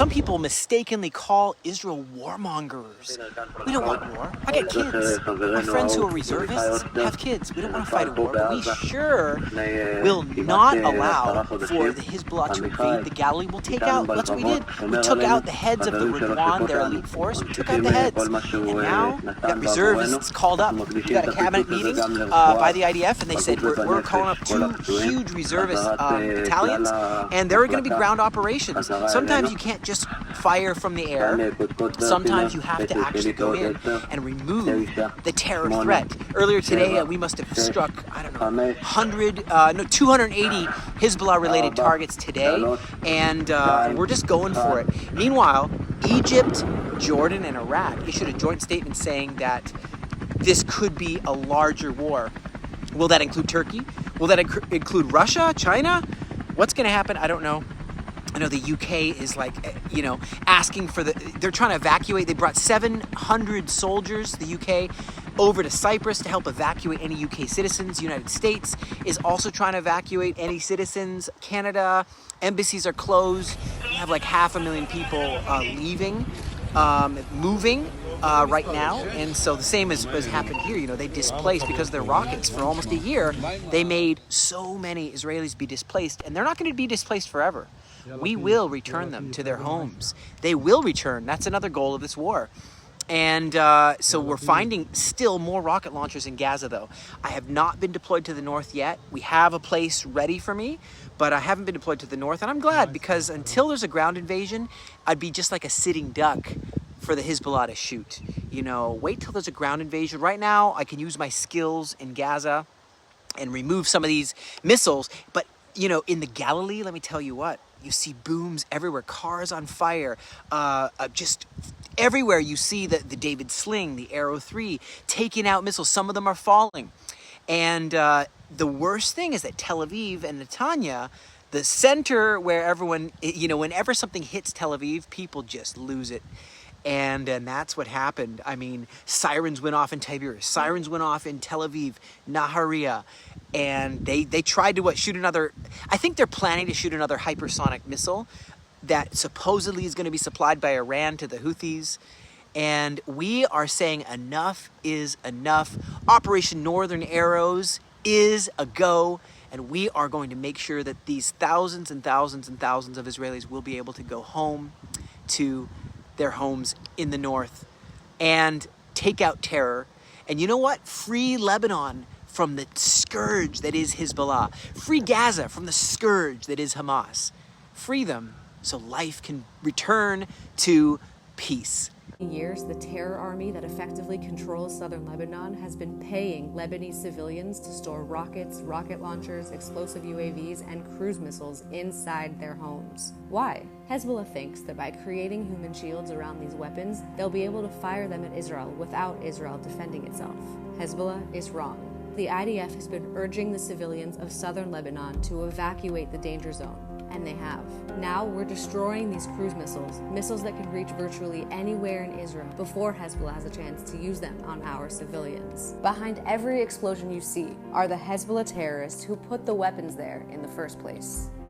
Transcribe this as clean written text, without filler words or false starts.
Some people mistakenly call Israel warmongers. We don't want war. I got kids. My friends who are reservists have kids. We don't want to fight a war, but we sure will not allow for the Hezbollah to invade the Galilee. We'll take out, that's what we did. We took out the heads of the Ridwan, their elite force. We took out the heads. And now, got reservists called up. We got a cabinet meeting by the IDF, and they said, we're calling up 2 huge reservist battalions, and there are going to be ground operations. Sometimes you can't just fire from the air. Sometimes you have to actually go in and remove the terror threat. Earlier today, we must have struck, I don't know, 280 Hezbollah-related targets today, and we're just going for it. Meanwhile, Egypt, Jordan, and Iraq issued a joint statement saying that this could be a larger war. Will that include Turkey? Will that include Russia, China? What's going to happen? I don't know. I know the UK is asking for they're trying to evacuate. They brought 700 soldiers, the UK, over to Cyprus to help evacuate any UK citizens. The United States is also trying to evacuate any citizens. Canada, embassies are closed. We have like 500,000 people leaving, moving right now. And so the same as happened here. They displaced because of their rockets for almost a year. They made so many Israelis be displaced, and they're not going to be displaced forever. We will return them to their homes. They will return. That's another goal of this war. And so we're finding still more rocket launchers in Gaza, though. I have not been deployed to the north yet. We have a place ready for me, but I haven't been deployed to the north. And I'm glad, because until there's a ground invasion, I'd be just like a sitting duck for the Hezbollah to shoot. Wait till there's a ground invasion. Right now, I can use my skills in Gaza and remove some of these missiles. But, in the Galilee, let me tell you what. You see booms everywhere, cars on fire, just everywhere you see the David Sling, the Arrow 3, taking out missiles. Some of them are falling. And the worst thing is that Tel Aviv and Netanya, the center where everyone, whenever something hits Tel Aviv, people just lose it. And that's what happened. I mean, sirens went off in Tiberias. Sirens went off in Tel Aviv, Nahariya. And they tried to shoot another, I think they're planning to shoot another hypersonic missile that supposedly is going to be supplied by Iran to the Houthis. And we are saying enough is enough. Operation Northern Arrows is a go. And we are going to make sure that these thousands and thousands and thousands of Israelis will be able to go home to their homes in the north and take out terror. And you know what? Free Lebanon from the scourge that is Hezbollah. Free Gaza from the scourge that is Hamas. Free them so life can return to peace. Years, the terror army that effectively controls southern Lebanon has been paying Lebanese civilians to store rockets, rocket launchers, explosive UAVs, and cruise missiles inside their homes. Why? Hezbollah thinks that by creating human shields around these weapons, they'll be able to fire them at Israel without Israel defending itself. Hezbollah is wrong. The IDF has been urging the civilians of southern Lebanon to evacuate the danger zone, and they have. Now we're destroying these cruise missiles that can reach virtually anywhere in Israel before Hezbollah has a chance to use them on our civilians. Behind every explosion you see are the Hezbollah terrorists who put the weapons there in the first place.